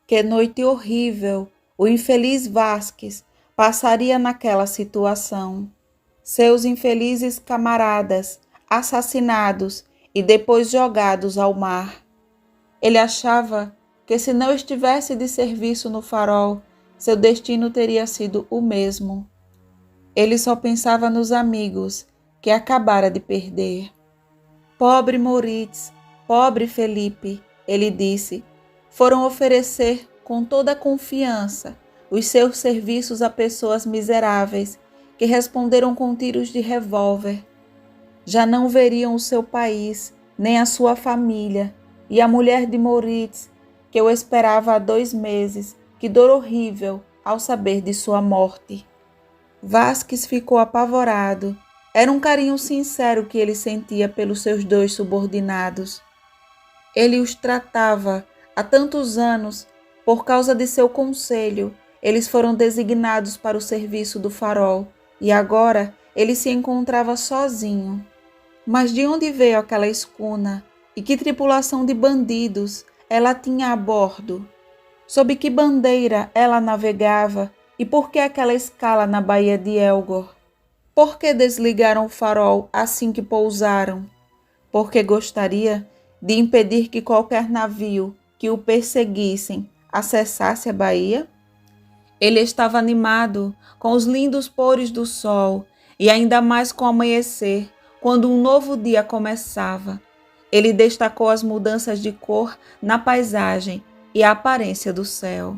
Que noite horrível o infeliz Vasques passaria naquela situação. Seus infelizes camaradas assassinados e depois jogados ao mar. Ele achava que se não estivesse de serviço no farol, seu destino teria sido o mesmo. Ele só pensava nos amigos que acabara de perder. Pobre Moritz, pobre Felipe, ele disse, foram oferecer com toda a confiança os seus serviços a pessoas miseráveis que responderam com tiros de revólver. Já não veriam o seu país, nem a sua família, e a mulher de Moritz, que o esperava há 2 meses, que dor horrível ao saber de sua morte. Vasques ficou apavorado. Era um carinho sincero que ele sentia pelos seus 2 subordinados. Ele os tratava há tantos anos, por causa de seu conselho, eles foram designados para o serviço do farol, e agora ele se encontrava sozinho. Mas de onde veio aquela escuna? E que tripulação de bandidos ela tinha a bordo? Sob que bandeira ela navegava? E por que aquela escala na Baía de Elgor? Por que desligaram o farol assim que pousaram? Porque gostaria de impedir que qualquer navio que o perseguissem acessasse a baía? Ele estava animado com os lindos pôres do sol e ainda mais com o amanhecer, quando um novo dia começava. Ele destacou as mudanças de cor na paisagem e a aparência do céu.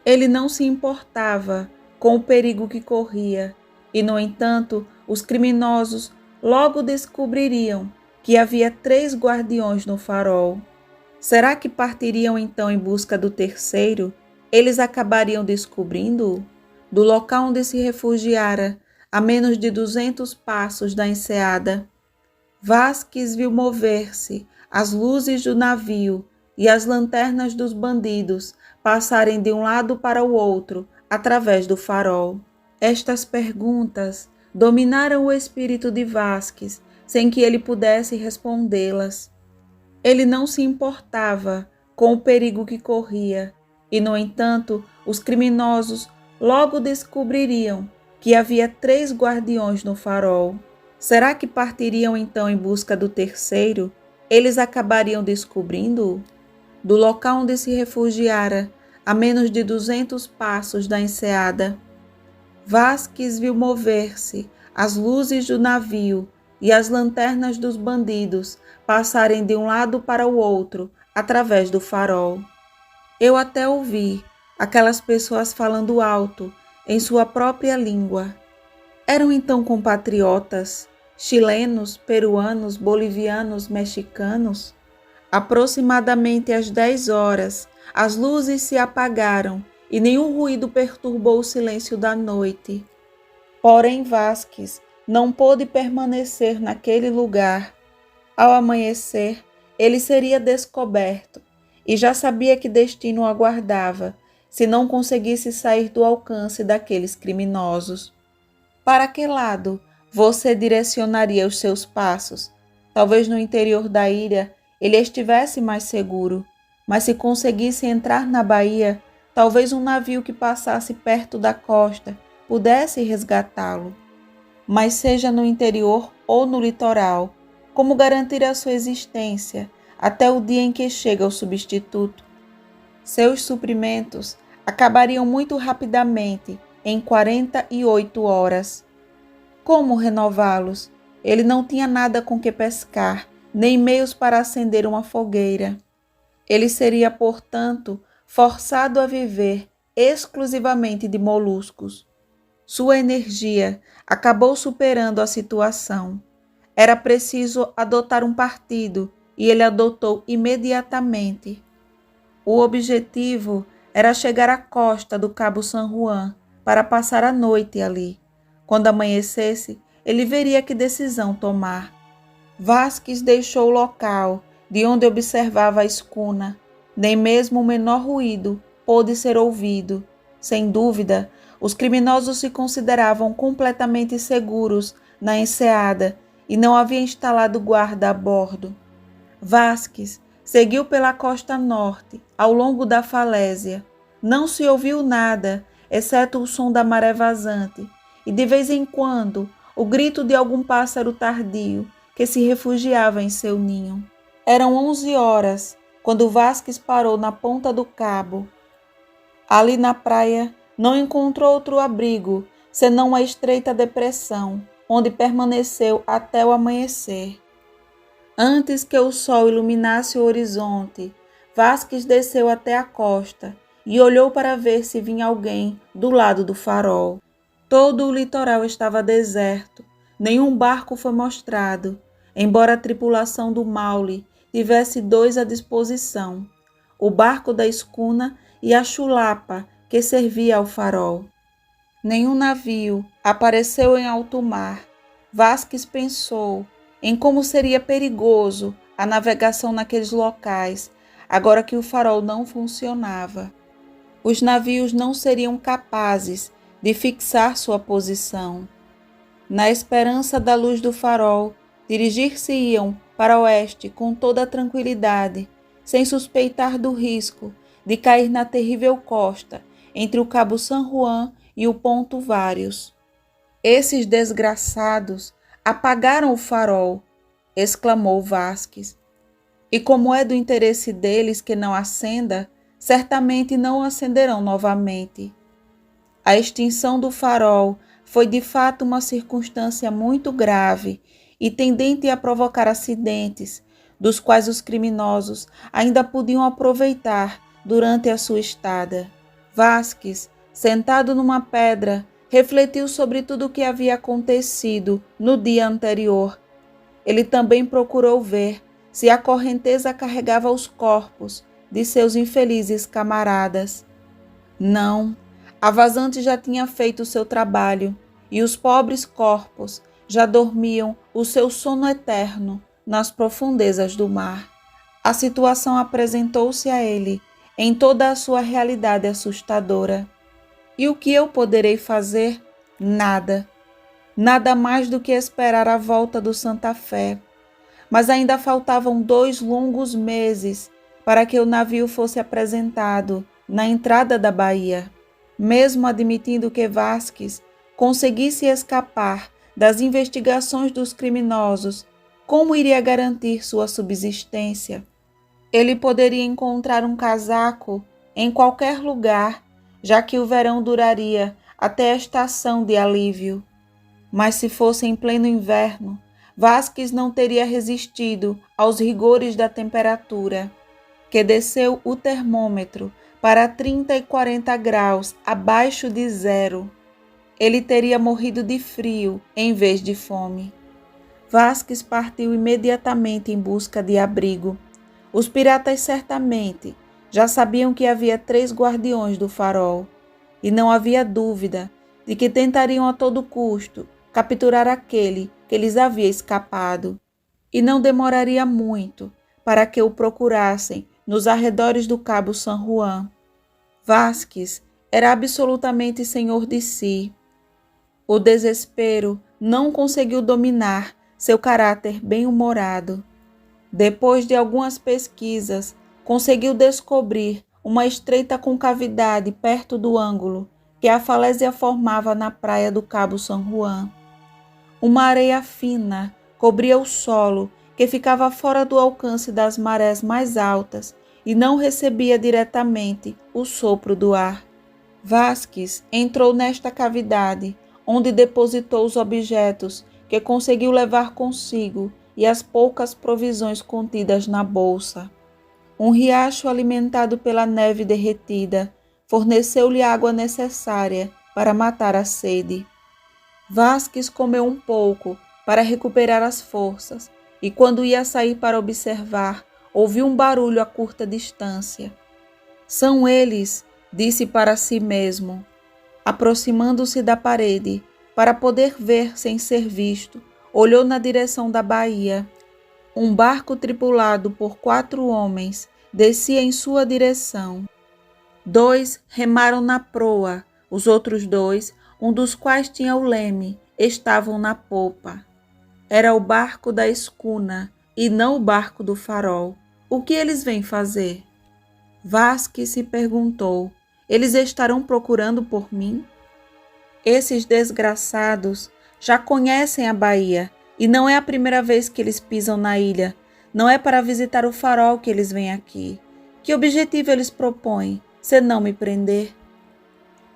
Ele não se importava com o perigo que corria e, no entanto, os criminosos logo descobririam que havia 3 guardiões no farol. Será que partiriam então em busca do terceiro? Eles acabariam descobrindo-o? Do local onde se refugiara, a menos de 200 passos da enseada. Vasques viu mover-se as luzes do navio e as lanternas dos bandidos passarem de um lado para o outro através do farol. Estas perguntas dominaram o espírito de Vasques, sem que ele pudesse respondê-las. Ele não se importava com o perigo que corria, e, no entanto, os criminosos logo descobririam que havia 3 guardiões no farol. Será que partiriam então em busca do terceiro? Eles acabariam descobrindo-o? Do local onde se refugiara, a menos de 200 passos da enseada. Vasques viu mover-se as luzes do navio e as lanternas dos bandidos passarem de um lado para o outro através do farol. Eu até ouvi aquelas pessoas falando alto em sua própria língua. Eram então compatriotas, chilenos, peruanos, bolivianos, mexicanos? Aproximadamente às 10 horas, as luzes se apagaram e nenhum ruído perturbou o silêncio da noite. Porém, Vasques não pôde permanecer naquele lugar. Ao amanhecer, ele seria descoberto e já sabia que destino o aguardava se não conseguisse sair do alcance daqueles criminosos. Para que lado você direcionaria os seus passos? Talvez no interior da ilha ele estivesse mais seguro, mas se conseguisse entrar na baía, talvez um navio que passasse perto da costa pudesse resgatá-lo. Mas seja no interior ou no litoral, como garantir a sua existência até o dia em que chega o substituto? Seus suprimentos acabariam muito rapidamente, em 48 horas. Como renová-los? Ele não tinha nada com que pescar, nem meios para acender uma fogueira. Ele seria, portanto, forçado a viver exclusivamente de moluscos. Sua energia acabou superando a situação. Era preciso adotar um partido e ele adotou imediatamente. O objetivo era chegar à costa do Cabo San Juan para passar a noite ali. Quando amanhecesse, ele veria que decisão tomar. Vasques deixou o local de onde observava a escuna. Nem mesmo o menor ruído pôde ser ouvido. Sem dúvida, os criminosos se consideravam completamente seguros na enseada e não havia instalado guarda a bordo. Vasques Seguiu pela costa norte, ao longo da falésia. Não se ouviu nada, exceto o som da maré vazante, e de vez em quando o grito de algum pássaro tardio que se refugiava em seu ninho. Eram 11 horas, quando Vasques parou na ponta do cabo. Ali na praia não encontrou outro abrigo, senão uma estreita depressão, onde permaneceu até o amanhecer. Antes que o sol iluminasse o horizonte, Vasques desceu até a costa e olhou para ver se vinha alguém do lado do farol. Todo o litoral estava deserto, nenhum barco foi mostrado, embora a tripulação do Maule tivesse 2 à disposição, o barco da escuna e a chulapa que servia ao farol. Nenhum navio apareceu em alto mar. Vasques pensou em como seria perigoso a navegação naqueles locais, agora que o farol não funcionava. Os navios não seriam capazes de fixar sua posição. Na esperança da luz do farol, dirigir-se-iam para oeste com toda a tranquilidade, sem suspeitar do risco de cair na terrível costa entre o Cabo San Juan e o Ponto Vários. Esses desgraçados apagaram o farol, exclamou Vasques. E como é do interesse deles que não acenda, certamente não o acenderão novamente. A extinção do farol foi de fato uma circunstância muito grave e tendente a provocar acidentes, dos quais os criminosos ainda podiam aproveitar durante a sua estada. Vasques, sentado numa pedra, refletiu sobre tudo o que havia acontecido no dia anterior. Ele também procurou ver se a correnteza carregava os corpos de seus infelizes camaradas. Não, a vazante já tinha feito o seu trabalho e os pobres corpos já dormiam o seu sono eterno nas profundezas do mar. A situação apresentou-se a ele em toda a sua realidade assustadora. E o que eu poderei fazer? Nada. Nada mais do que esperar a volta do Santa Fé. Mas ainda faltavam 2 longos meses para que o navio fosse apresentado na entrada da baía. Mesmo admitindo que Vasques conseguisse escapar das investigações dos criminosos, como iria garantir sua subsistência? Ele poderia encontrar um casaco em qualquer lugar, já que o verão duraria até a estação de alívio. Mas se fosse em pleno inverno, Vasques não teria resistido aos rigores da temperatura, que desceu o termômetro para 30 e 40 graus abaixo de zero. Ele teria morrido de frio em vez de fome. Vasques partiu imediatamente em busca de abrigo. Os piratas certamente já sabiam que havia 3 guardiões do farol, e não havia dúvida de que tentariam a todo custo capturar aquele que lhes havia escapado, e não demoraria muito para que o procurassem nos arredores do Cabo San Juan. Vasques era absolutamente senhor de si. O desespero não conseguiu dominar seu caráter bem-humorado. Depois de algumas pesquisas, conseguiu descobrir uma estreita concavidade perto do ângulo que a falésia formava na praia do Cabo San Juan. Uma areia fina cobria o solo, que ficava fora do alcance das marés mais altas e não recebia diretamente o sopro do ar. Vasques entrou nesta cavidade, onde depositou os objetos que conseguiu levar consigo e as poucas provisões contidas na bolsa. Um riacho alimentado pela neve derretida forneceu-lhe a água necessária para matar a sede. Vasques comeu um pouco para recuperar as forças e, quando ia sair para observar, ouviu um barulho a curta distância. São eles, disse para si mesmo, aproximando-se da parede para poder ver sem ser visto. Olhou na direção da baía. Um barco tripulado por 4 homens descia em sua direção. 2 remaram na proa, os outros 2, um dos quais tinha o leme, estavam na popa. Era o barco da escuna e não o barco do farol. O que eles vêm fazer? Vasques se perguntou: eles estarão procurando por mim? Esses desgraçados já conhecem a Bahia e não é a primeira vez que eles pisam na ilha. Não é para visitar o farol que eles vêm aqui. Que objetivo eles propõem, se não me prender?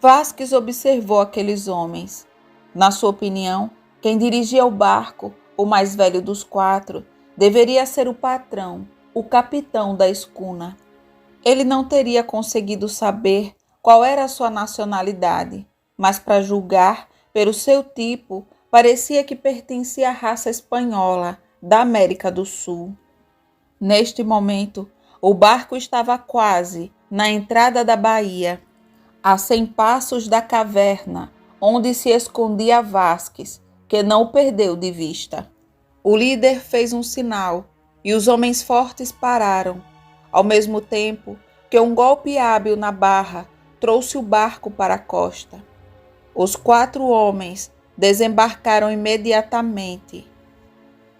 Vasques observou aqueles homens. Na sua opinião, quem dirigia o barco, o mais velho dos quatro, deveria ser o patrão, o capitão da escuna. Ele não teria conseguido saber qual era a sua nacionalidade, mas para julgar pelo seu tipo, parecia que pertencia à raça espanhola da América do Sul. Neste momento, o barco estava quase na entrada da baía, a 100 passos da caverna, onde se escondia Vasques, que não o perdeu de vista. O líder fez um sinal e os homens fortes pararam, ao mesmo tempo que um golpe hábil na barra trouxe o barco para a costa. Os 4 homens desembarcaram imediatamente.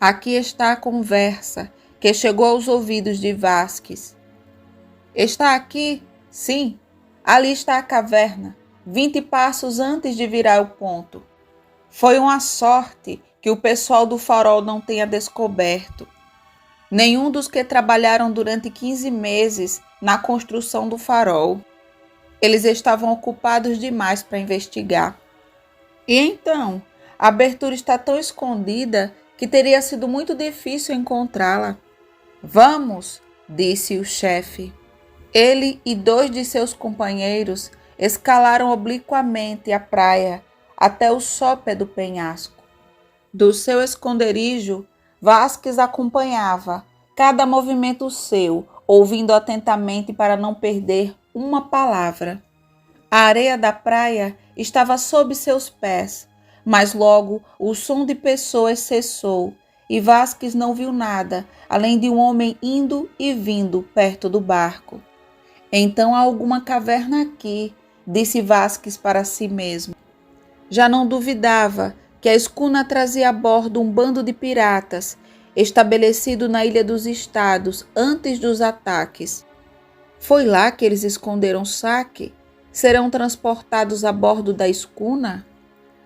Aqui está a conversa que chegou aos ouvidos de Vasques. Está aqui? Sim. Ali está a caverna, 20 passos antes de virar o ponto. Foi uma sorte que o pessoal do farol não tenha descoberto. Nenhum dos que trabalharam durante 15 meses na construção do farol. Eles estavam ocupados demais para investigar. E então, a abertura está tão escondida que teria sido muito difícil encontrá-la. Vamos, disse o chefe. Ele e 2 de seus companheiros escalaram obliquamente a praia até o sopé do penhasco. Do seu esconderijo, Vasques acompanhava cada movimento seu, ouvindo atentamente para não perder uma palavra. A areia da praia estava sob seus pés, mas logo o som de pessoas cessou e Vasques não viu nada além de um homem indo e vindo perto do barco. Então há alguma caverna aqui, disse Vasques para si mesmo. Já não duvidava que a escuna trazia a bordo um bando de piratas, estabelecido na Ilha dos Estados antes dos ataques. Foi lá que eles esconderam o saque? Serão transportados a bordo da escuna?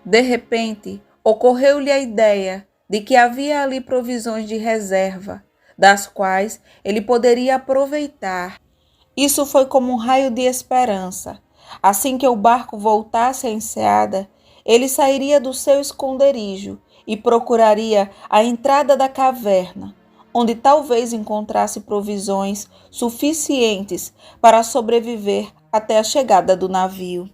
De repente, ocorreu-lhe a ideia de que havia ali provisões de reserva, das quais ele poderia aproveitar. Isso foi como um raio de esperança. Assim que o barco voltasse à enseada, ele sairia do seu esconderijo e procuraria a entrada da caverna, onde talvez encontrasse provisões suficientes para sobreviver até a chegada do navio.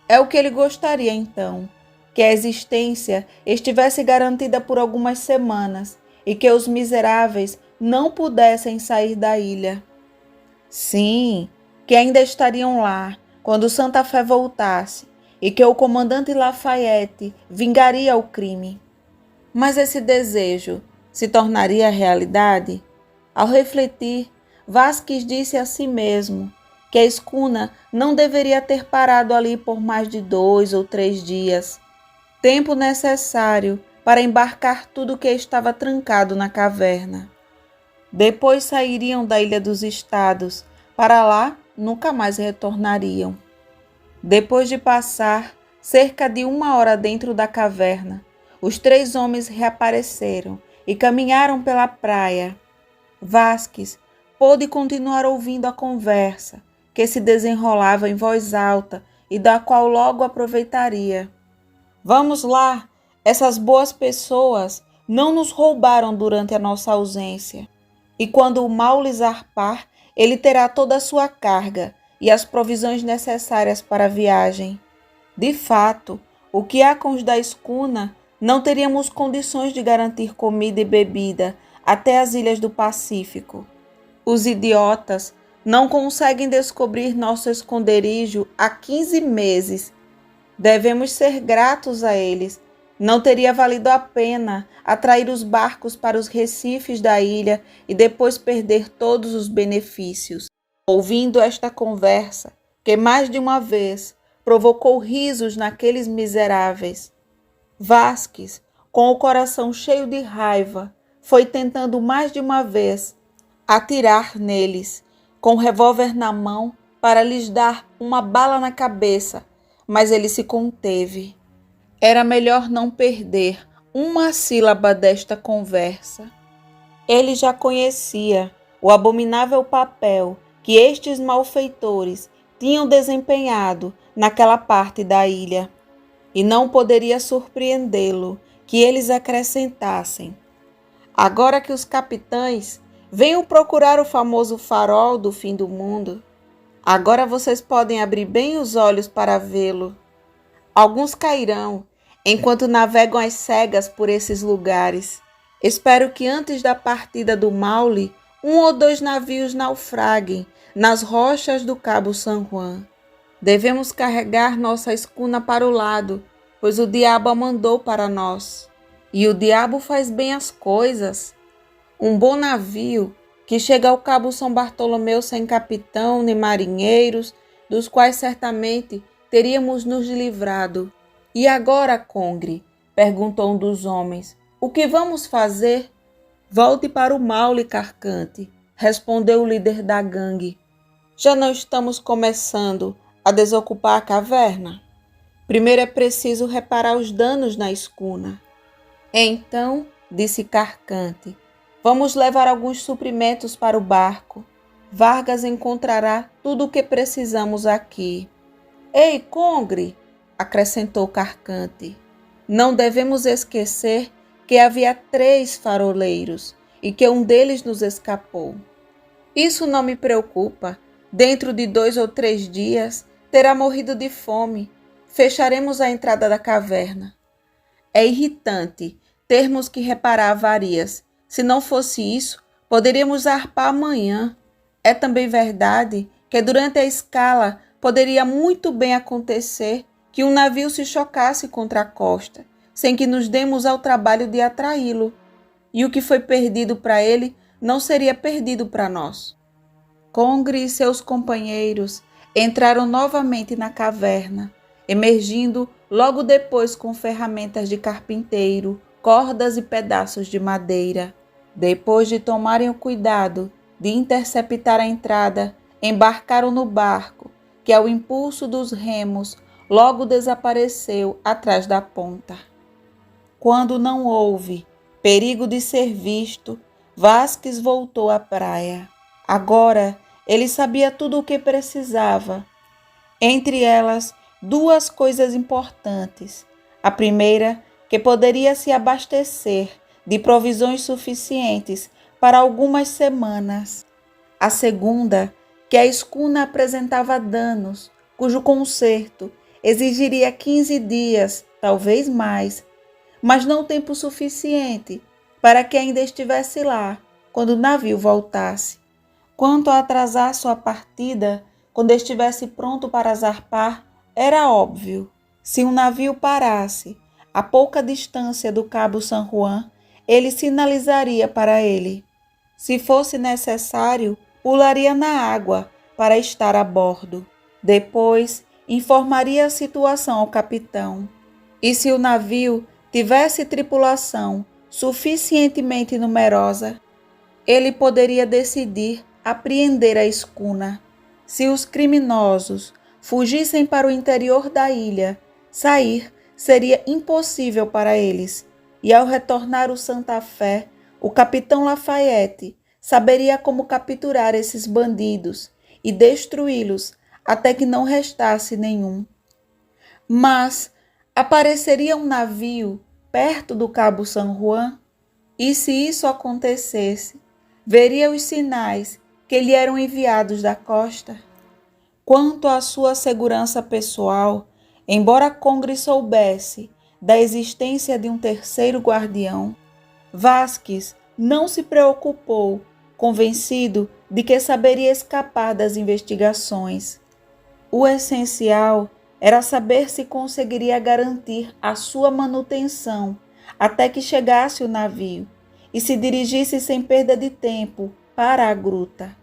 É o que ele gostaria então, que a existência estivesse garantida por algumas semanas e que os miseráveis não pudessem sair da ilha. Sim, que ainda estariam lá quando Santa Fé voltasse e que o comandante Lafayette vingaria o crime. Mas esse desejo se tornaria realidade? Ao refletir, Vasques disse a si mesmo que a escuna não deveria ter parado ali por mais de 2 ou 3 dias, tempo necessário para embarcar tudo que estava trancado na caverna. Depois sairiam da Ilha dos Estados, para lá nunca mais retornariam. Depois de passar cerca de 1 hora dentro da caverna, os 3 homens reapareceram e caminharam pela praia. Vasques pôde continuar ouvindo a conversa, que se desenrolava em voz alta e da qual logo aproveitaria. Vamos lá, essas boas pessoas não nos roubaram durante a nossa ausência. E quando o mal lhes arpar, ele terá toda a sua carga e as provisões necessárias para a viagem. De fato, o que há com os da escuna, não teríamos condições de garantir comida e bebida até as ilhas do Pacífico. Os idiotas não conseguem descobrir nosso esconderijo há 15 meses. Devemos ser gratos a eles. Não teria valido a pena atrair os barcos para os recifes da ilha e depois perder todos os benefícios. Ouvindo esta conversa, que mais de uma vez provocou risos naqueles miseráveis, Vasques, com o coração cheio de raiva, foi tentando mais de uma vez atirar neles, com o revólver na mão, para lhes dar uma bala na cabeça, mas ele se conteve. Era melhor não perder uma sílaba desta conversa. Ele já conhecia o abominável papel que estes malfeitores tinham desempenhado naquela parte da ilha, e não poderia surpreendê-lo que eles acrescentassem: agora que os capitães venham procurar o famoso farol do fim do mundo, agora vocês podem abrir bem os olhos para vê-lo. Alguns cairão enquanto navegam às cegas por esses lugares. Espero que antes da partida do Maule, 1 ou 2 navios naufraguem nas rochas do Cabo San Juan. Devemos carregar nossa escuna para o lado, pois o diabo a mandou para nós. E o diabo faz bem as coisas. Um bom navio que chega ao Cabo São Bartolomeu sem capitão nem marinheiros, dos quais certamente teríamos nos livrado. E agora, Congre? Perguntou um dos homens. O que vamos fazer? Volte para o Maule, Carcante, respondeu o líder da gangue. Já não estamos começando a desocupar a caverna? Primeiro é preciso reparar os danos na escuna. Então, disse Carcante, vamos levar alguns suprimentos para o barco. Vargas encontrará tudo o que precisamos aqui. Ei, Congre, acrescentou Carcante, não devemos esquecer que havia 3 faroleiros e que um deles nos escapou. Isso não me preocupa. Dentro de 2 ou 3 dias terá morrido de fome. Fecharemos a entrada da caverna. É irritante termos que reparar avarias. Se não fosse isso, poderíamos zarpar amanhã. É também verdade que durante a escala poderia muito bem acontecer que um navio se chocasse contra a costa, sem que nos demos ao trabalho de atraí-lo, e o que foi perdido para ele não seria perdido para nós. Congre e seus companheiros entraram novamente na caverna, emergindo logo depois com ferramentas de carpinteiro, cordas e pedaços de madeira. Depois de tomarem o cuidado de interceptar a entrada, embarcaram no barco, que ao impulso dos remos logo desapareceu atrás da ponta. Quando não houve perigo de ser visto, Vasques voltou à praia. Agora ele sabia tudo o que precisava. Entre elas, 2 coisas importantes. A primeira, que poderia se abastecer de provisões suficientes para algumas semanas. A segunda, que a escuna apresentava danos, cujo conserto exigiria 15 dias, talvez mais, mas não tempo suficiente para que ainda estivesse lá quando o navio voltasse. Quanto a atrasar sua partida, quando estivesse pronto para zarpar, era óbvio. Se um navio parasse a pouca distância do Cabo San Juan, ele sinalizaria para ele. Se fosse necessário, pularia na água para estar a bordo. Depois, informaria a situação ao capitão. E se o navio tivesse tripulação suficientemente numerosa, ele poderia decidir apreender a escuna. Se os criminosos fugissem para o interior da ilha, sair seria impossível para eles, e ao retornar o Santa Fé, o capitão Lafayette saberia como capturar esses bandidos e destruí-los até que não restasse nenhum. Mas apareceria um navio perto do Cabo San Juan, e se isso acontecesse, veria os sinais que lhe eram enviados da costa. Quanto à sua segurança pessoal, embora Congre soubesse da existência de um terceiro guardião, Vasques não se preocupou, convencido de que saberia escapar das investigações. O essencial era saber se conseguiria garantir a sua manutenção até que chegasse o navio e se dirigisse sem perda de tempo para a gruta.